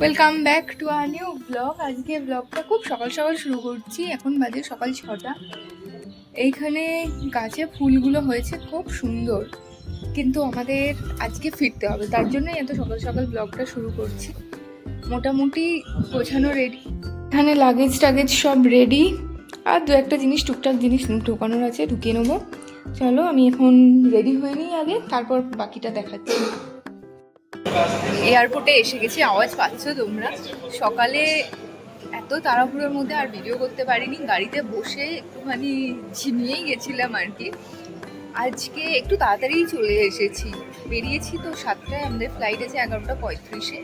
Welcome back to our new blog. আজকে ব্লগটা খুব সকাল সকাল শুরু করছি। এখন বাজে সকাল 6টা। এইখানে গাছে ফুলগুলো হয়েছে খুব সুন্দর, কিন্তু আমাদের আজকে ফিরতে হবে, তার জন্যই এত সকাল সকাল ব্লগটা শুরু করছি। মোটামুটি গোছানো রেডি, এখানে লাগেজ টাগেজ সব রেডি, আর দু একটা জিনিস টুকটাক জিনিস ঢোকানোর আছে, ঢুকিয়ে নেবো। চলো আমি এখন রেডি হয়ে নিই আগে, তারপর বাকিটা দেখাচ্ছি। এয়ারপোর্টে এসে গেছি, আওয়াজ পাচ্ছ তোমরা। সকালে এত তাড়াহুড়োর মধ্যে আর ভিডিও করতে পারিনি, গাড়িতে বসে একটুখানি ঝিমিয়েই গেছিলাম আর কি। আজকে একটু তাড়াতাড়ি চলে এসেছি, বেরিয়েছি তো 7টায়, আমাদের ফ্লাইট আছে 11:35-এ।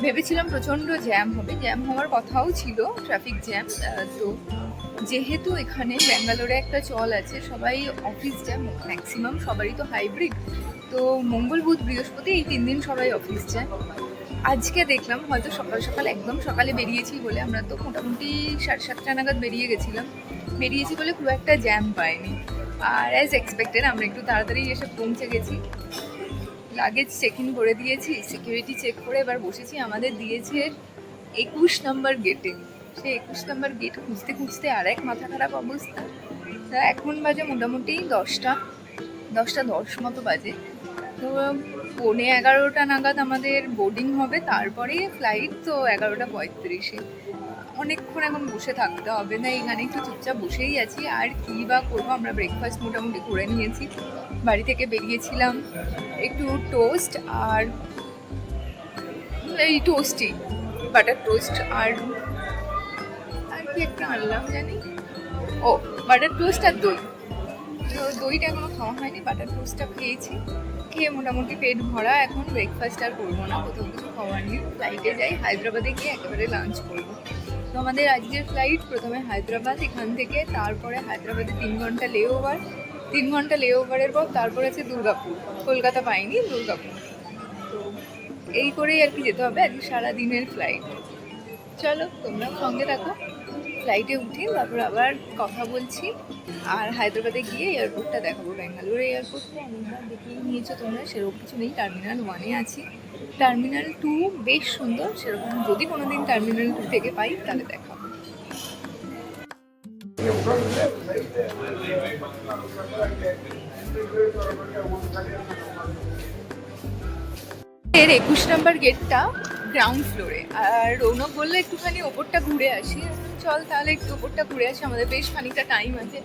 ভেবেছিলাম প্রচণ্ড জ্যাম হবে, জ্যাম হওয়ার কথাও ছিল, ট্রাফিক জ্যাম। তো যেহেতু এখানে ব্যাঙ্গালোরে একটা চল আছে, সবাই অফিস জ্যাম, ম্যাক্সিমাম সবারই তো হাইব্রিড, তো মঙ্গল বুধ বৃহস্পতি এই 3 দিন সবাই অফিস যায়। আজকে দেখলাম হয়তো সকাল সকাল একদম সকালে বেরিয়েছি বলে, আমরা তো মোটামুটি 7:30 নাগাদ বেরিয়েছি বলে খুব একটা জ্যাম পাইনি। আর অ্যাজ এক্সপেক্টেড আমরা একটু তাড়াতাড়ি এসে পৌঁছে গেছি। লাগেজ চেক ইন করে দিয়েছি, সিকিউরিটি চেক করে এবার বসেছি। আমাদের দিয়েছে 21 নম্বর গেটে। সে 21 নম্বর গেট খুঁজতে খুঁজতে আর এক মাথা খারাপ অবস্থা। তা এখন বাজে মোটামুটি 10:10 মতো বাজে। তো 11:15 নাগাদ আমাদের বোর্ডিং হবে, তারপরে ফ্লাইট তো 11:35-এ। অনেকক্ষণ এখন বসে থাকতে হবে না, এখানে একটু চুপচাপ বসেই আছি। আর কী বা করবো, আমরা ব্রেকফাস্ট মোটামুটি করে নিয়েছি। বাড়ি থেকে বেরিয়েছিলাম একটু টোস্ট আর এই টোস্টই, বাটার টোস্ট আর কি একটা আনলাম জানি, ও বাটার টোস্ট আর দই। তো দইটা এখনো খাওয়া হয়নি, বাটার টোস্টটা খেয়েছি। খেয়ে মোটামুটি পেট ভরা, এখন ব্রেকফাস্ট আর করবো না, কোথাও কিছু খাওয়ার নেই। ফ্লাইটে যাই, হায়দ্রাবাদে গিয়ে একেবারে লাঞ্চ করবো। তো আমাদের আজকের ফ্লাইট প্রথমে হায়দ্রাবাদ, এখান থেকে তারপরে হায়দ্রাবাদে 3 ঘন্টা লে ওভার। 3 ঘন্টা লে ওভারের পর তারপরে আছে দুর্গাপুর, কলকাতা পাইনি, দুর্গাপুর। তো এই করেই আর কি যেতে হবে আজকে সারাদিনের ফ্লাইট। চলো তোমরাও সঙ্গে থাকো, ফ্লাইটে উঠি তারপর আবার কথা বলছি। আর হায়দ্রাবাদে গিয়ে এয়ারপোর্টটা দেখাবো। ব্যাঙ্গালোর এয়ারপোর্টটা অনেকবার দেখেই নিয়েছো তোমরা, সেরকম কিছু নেই। টার্মিনাল 1-এ আছি, টার্মিনাল 2 বেশ সুন্দর, সেরকম যদি কোনোদিন টার্মিনাল 2 থেকে পাই তাহলে দেখাবো। 21 নম্বর গেটটা গ্রাউন্ড ফ্লোরে, আর রৌনক বললো একটুখানি ওপরটা ঘুরে আসি। চল তাহলে একটু ওপরটা ঘুরে আসি, আমাদের বেশ খানিকটা টাইম আছে।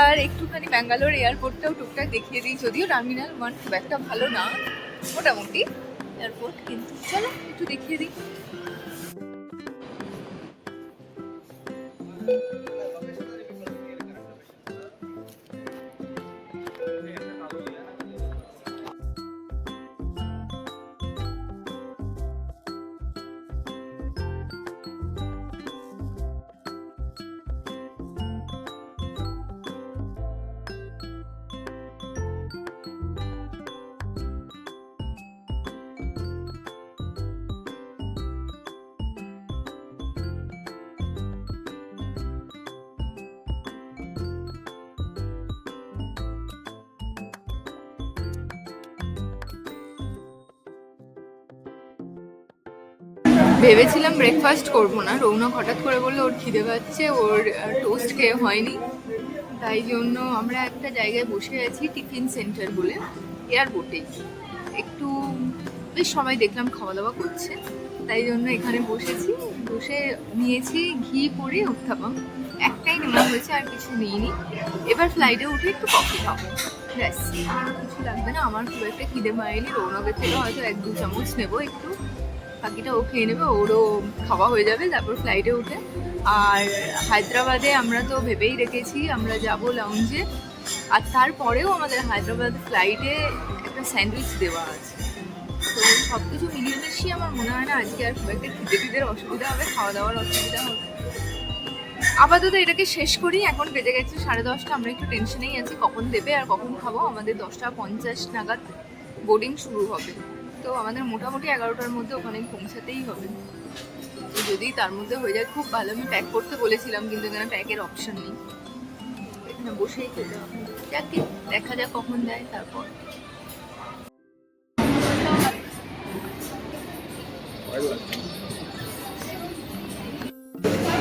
আর একটুখানি ব্যাঙ্গালোর এয়ারপোর্টটাও টুকটাক দেখিয়ে দিই, যদিও টার্মিনাল 1 খুব একটা ভালো না, মোটামুটি এয়ারপোর্ট, কিন্তু চলো একটু দেখিয়ে দিই। ভেবেছিলাম ব্রেকফাস্ট করবো না, রৌনক হঠাৎ করে বললো ওর খিদে পাচ্ছে, ওর টোস্ট খেয়ে হয়নি, তাই জন্য আমরা একটা জায়গায় বসে আছি, টিফিন সেন্টার বলে, এয়ারপোর্টেই। একটু বেশ সবাই দেখলাম খাওয়া দাওয়া করছে, তাই জন্য এখানে বসেছি। বসে নিয়েছি ঘি পরে উত্থাপম, একটাই নেওয়া হয়েছে, আর কিছু নিইনি। এবার ফ্লাইটে উঠে একটু কফি খাবো, ব্যাস, আর কিছু লাগবে না। আমার খুব একটা খিদে পায়নি, রৌনকের থেকে হয়তো 1-2 চামচ নেবো একটু, বাকিটা ও খেয়ে নেবে, ওরও খাওয়া হয়ে যাবে তারপর ফ্লাইটে উঠে। আর হায়দ্রাবাদে আমরা তো ভেবেই রেখেছি আমরা যাব লাউঞ্জে, আর তারপরেও আমাদের হায়দ্রাবাদ ফ্লাইটে একটা স্যান্ডউইচ দেওয়া আছে। তো সব কিছু মিলিয়ে মিশিয়ে আমার মনে হয় না আজকে আর খুব একটা খিদের অসুবিধা হবে, খাওয়া দাওয়ার অসুবিধা হবে। আপাতত এটাকে শেষ করি, এখন বেজে গেছে 10:30। আমরা একটু টেনশনেই আছি কখন দেবে আর কখন খাবো। আমাদের 10:50 নাগাদ বোর্ডিং শুরু হবে, তো আমাদের মোটামুটি 11টার মধ্যে ওখানে পৌঁছাতেই হবে। তো যদি তার মধ্যে হয়ে যায় খুব ভালো। আমি প্যাক করতে বলেছিলাম, কিন্তু এখানে প্যাকের অপশন নেই, এখানে বসেই খেতে হবে। যাকে দেখা যাক কখন যায় তারপর।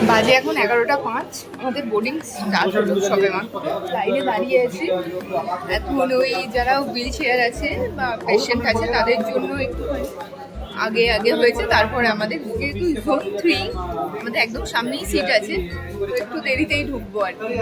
বাজে এখন 11:05, আমাদের বোর্ডিং স্টার্ট হলো সবে মাত্র। লাইনে দাঁড়িয়ে আছি এখন। ওই যারা হুইল চেয়ার আছে বা পেশেন্ট আছে তাদের জন্য একটু আগে আগে হয়েছে, তারপরে আমাদের যেহেতু জোন 3 আমাদের একদম সামনেই সিট আছে, তো একটু দেরিতেই ঢুকবো আর কি।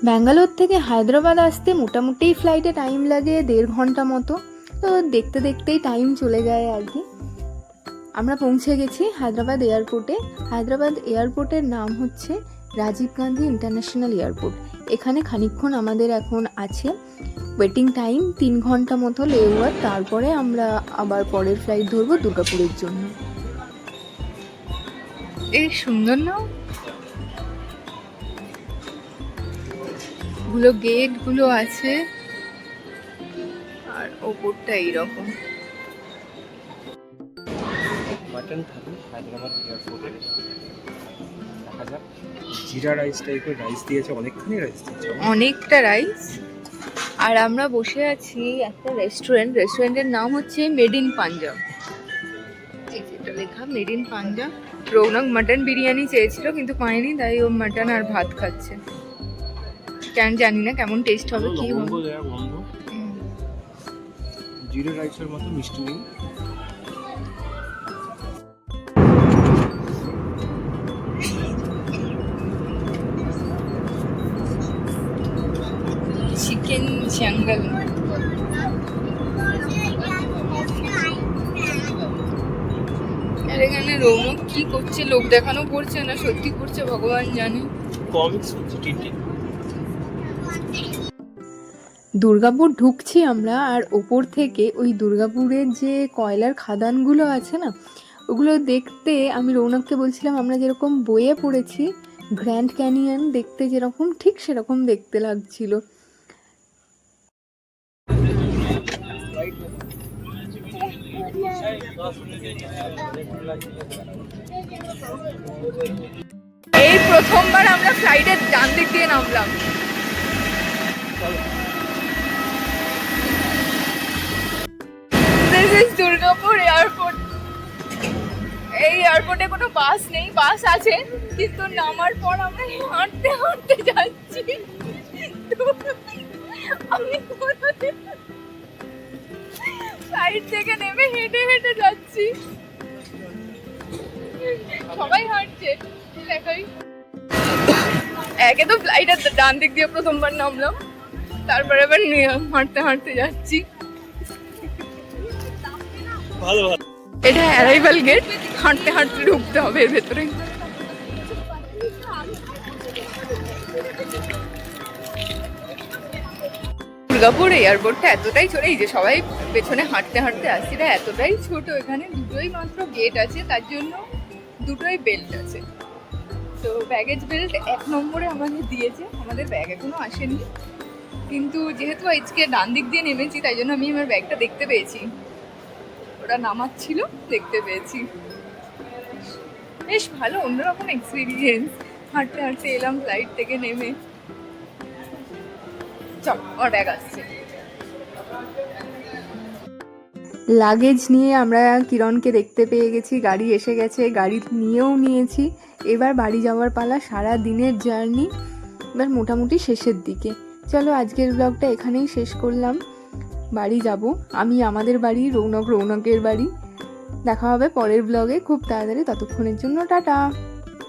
ব্যাঙ্গালোর থেকে হায়দ্রাবাদ আসতে মোটামুটি ফ্লাইটে টাইম লাগে 1.5 ঘন্টা মতো। তো দেখতে দেখতেই টাইম চলে যায় আর কি। আমরা পৌঁছে গেছি হায়দ্রাবাদ এয়ারপোর্টে। হায়দ্রাবাদ এয়ারপোর্টের নাম হচ্ছে রাজীব গান্ধী ইন্টারন্যাশনাল এয়ারপোর্ট। এখানে খানিকক্ষণ আমাদের এখন আছে ওয়েটিং টাইম, 3 ঘন্টা মতো লেওভার। তারপরে আমরা আবার পরের ফ্লাইট ধরবো দুর্গাপুরের জন্য। এই সুন্দর না গুলো, গেট গুলো আছে আর ওপরটা এইরকম। মাটন থালি হায়দ্রাবাদ এয়ারপোর্টে দেখা যাক। জিরা রাইস টাইপের রাইস দিয়েছে, অনেকখানি রাইস দিয়েছে, অনেকটা রাইস। আর আমরা বসে আছি একটা রেস্টুরেন্টের নাম হচ্ছে মেড ইন পাঞ্জাব। এটা লেখা made in Punjab. Raunak mutton biryani চেয়েছিল কিন্তু পায়নি, তাই ও মাটন আর ভাত খাচ্ছে। কেন জানি না কেমন টেস্ট হবে, কি হবে। জিরা রাইসের মতো মিষ্টি নেই। চিকেন জঙ্গল। আর এখানে রৌনক কি করছে, লোক দেখানো করছে না সত্যি করছে ভগবান জানে। কমিক্স হচ্ছে টিনটিন। দুর্গাপুর ঢুকছি আমরা, আর ওপর থেকে ওই দুর্গাপুরের যে কয়লার খাদানগুলো আছে না, ওগুলো দেখতে আমি রৌনককে বলছিলাম আমরা যেরকম বইয়ে পড়েছি গ্র্যান্ড ক্যানিয়ন দেখতে যেরকম, ঠিক সেরকম দেখতে লাগছিল। এই প্রথমবার আমরা ফ্লাইটের ডান দিক দিয়ে নামলাম। This is Durgapur airport. এই এয়ারপোর্টে কোনো বাস নেই, বাস আছে কিন্তু নামার পর আমরা হাঁটতে হাঁটতে যাচ্ছি। আমি ফ্লাইট থেকে নেমে হেঁটে হেঁটে যাচ্ছি, সবাই হাঁটছে দেখাই। একে তো ফ্লাইটের ডান দিক দিয়ে প্রথমবার নামলাম, তারপরে আবার হাঁটতে হাঁটতে যাচ্ছি। ভালো ভালো। এটা অ্যারাইভাল গেট, হাঁটতে হাঁটতে ঢুকতে হবে এর ভেতরে। দুর্গাপুর এয়ারপোর্টটা এতটাই ছোট, এই যে সবাই পেছনে হাঁটতে হাঁটতে আসছে, এটা এতটাই ছোট। এখানে দুটোই মাত্র গেট আছে, তার জন্য দুটোই বেল্ট আছে। তো ব্যাগেজ বেল্ট 1 নম্বরে আমাদের দিয়েছে, আমাদের ব্যাগ এখনো আসেনি। কিন্তু যেহেতু আজকে ডান দিক দিয়ে নেমেছি তাই জন্য আমি আমার ব্যাগটা দেখতে পেয়েছি, ওরা নামাচ্ছিল দেখতে পেয়েছি। বেশ ভালো, অন্যরকম এক্সপিরিয়েন্স। হাঁটতে হাঁটতে এলাম ফ্লাইট থেকে নেমে। চল, আমার ব্যাগ আসছে। লাগেজ নিয়ে আমরা কিরণকে দেখতে পেয়ে গেছি, গাড়ি এসে গেছে, গাড়ি নিয়েও নিয়েছি। এবার বাড়ি যাওয়ার পালা। সারা দিনের জার্নি এবার মোটামুটি শেষের দিকে। চলো আজকের ব্লগটা এখানেই শেষ করলাম। বাড়ি যাব আমি, আমাদের বাড়ি, রৌনকের বাড়ি। দেখা হবে পরের ব্লগে খুব তাড়াতাড়ি, ততক্ষণের জন্য টাটা।